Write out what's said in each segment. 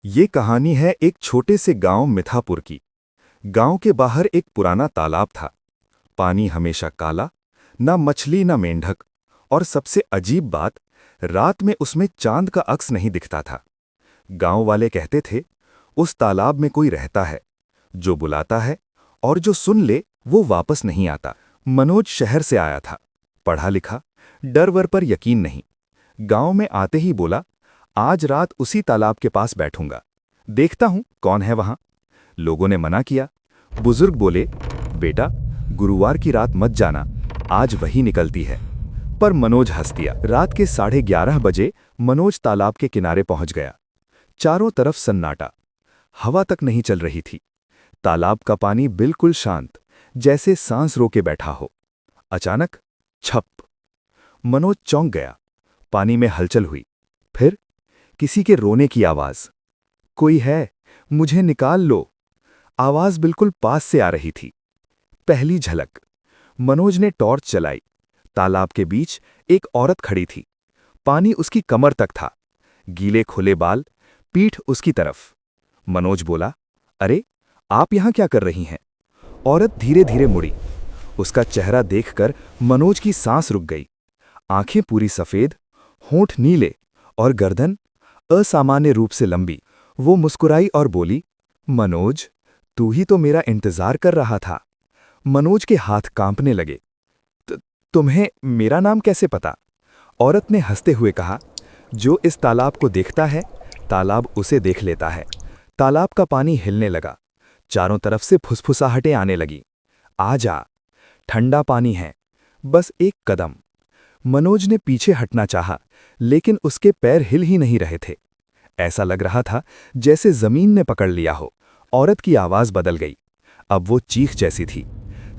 ये कहानी है एक छोटे से गांव मिठापुर की। गांव के बाहर एक पुराना तालाब था। पानी हमेशा काला, ना मछली ना मेंढक, और सबसे अजीब बात, रात में उसमें चांद का अक्स नहीं दिखता था। गांव वाले कहते थे, उस तालाब में कोई रहता है, जो बुलाता है और जो सुन ले वो वापस नहीं आता। मनोज शहर से आया था, पढ़ा लिखा, डर वर पर यकीन नहीं। गांव में आते ही बोला, आज रात उसी तालाब के पास बैठूंगा, देखता हूं कौन है वहां। लोगों ने मना किया। बुजुर्ग बोले, बेटा, गुरुवार की रात मत जाना, आज वही निकलती है। पर मनोज हंस दिया। रात के 11:30 बजे मनोज तालाब के किनारे पहुंच गया। चारों तरफ सन्नाटा, हवा तक नहीं चल रही थी। तालाब का पानी बिल्कुल शांत, जैसे सांस रोके बैठा हो। अचानक छप, मनोज चौंक गया। पानी में हलचल हुई। फिर किसी के रोने की आवाज। कोई है, मुझे निकाल लो। आवाज बिल्कुल पास से आ रही थी। पहली झलक, मनोज ने टॉर्च चलाई। तालाब के बीच एक औरत खड़ी थी। पानी उसकी कमर तक था, गीले खुले बाल, पीठ उसकी तरफ। मनोज बोला, अरे, आप यहां क्या कर रही हैं? औरत धीरे धीरे मुड़ी। उसका चेहरा देखकर मनोज की सांस रुक गई। आंखें पूरी सफेद, होंठ नीले और गर्दन असामान्य रूप से लंबी। वो मुस्कुराई और बोली, मनोज, तू ही तो मेरा इंतजार कर रहा था। मनोज के हाथ कांपने लगे। तुम्हें मेरा नाम कैसे पता? औरत ने हंसते हुए कहा, जो इस तालाब को देखता है, तालाब उसे देख लेता है। तालाब का पानी हिलने लगा। चारों तरफ से फुसफुसाहटें आने लगी। आ जा, ठंडा पानी है, बस एक कदम। मनोज ने पीछे हटना चाहा, लेकिन उसके पैर हिल ही नहीं रहे थे। ऐसा लग रहा था जैसे जमीन ने पकड़ लिया हो। औरत की आवाज बदल गई। अब वो चीख जैसी थी।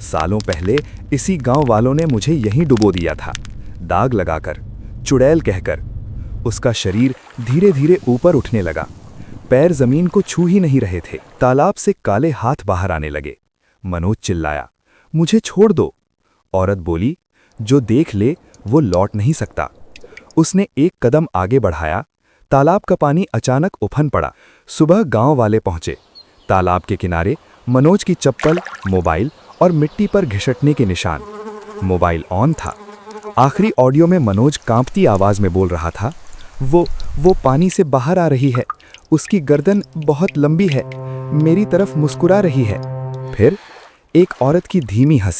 सालों पहले इसी गांव वालों ने मुझे यहीं डुबो दिया था, दाग लगाकर, चुड़ैल कहकर। उसका शरीर धीरे धीरे ऊपर उठने लगा। पैर जमीन को छू ही नहीं रहे थे। तालाब से काले हाथ बाहर आने लगे। मनोज चिल्लाया, मुझे छोड़ दो। औरत बोली, जो देख ले वो लौट नहीं सकता। उसने एक कदम आगे बढ़ाया। तालाब का पानी अचानक उफन पड़ा। सुबह गांव वाले पहुंचे। तालाब के किनारे मनोज की चप्पल, मोबाइल और मिट्टी पर घिसटने के निशान। मोबाइल ऑन था। आखिरी ऑडियो में मनोज कांपती आवाज में बोल रहा था, वो पानी से बाहर आ रही है, उसकी गर्दन बहुत लंबी है, मेरी तरफ मुस्कुरा रही है। फिर एक औरत की धीमी हंसी।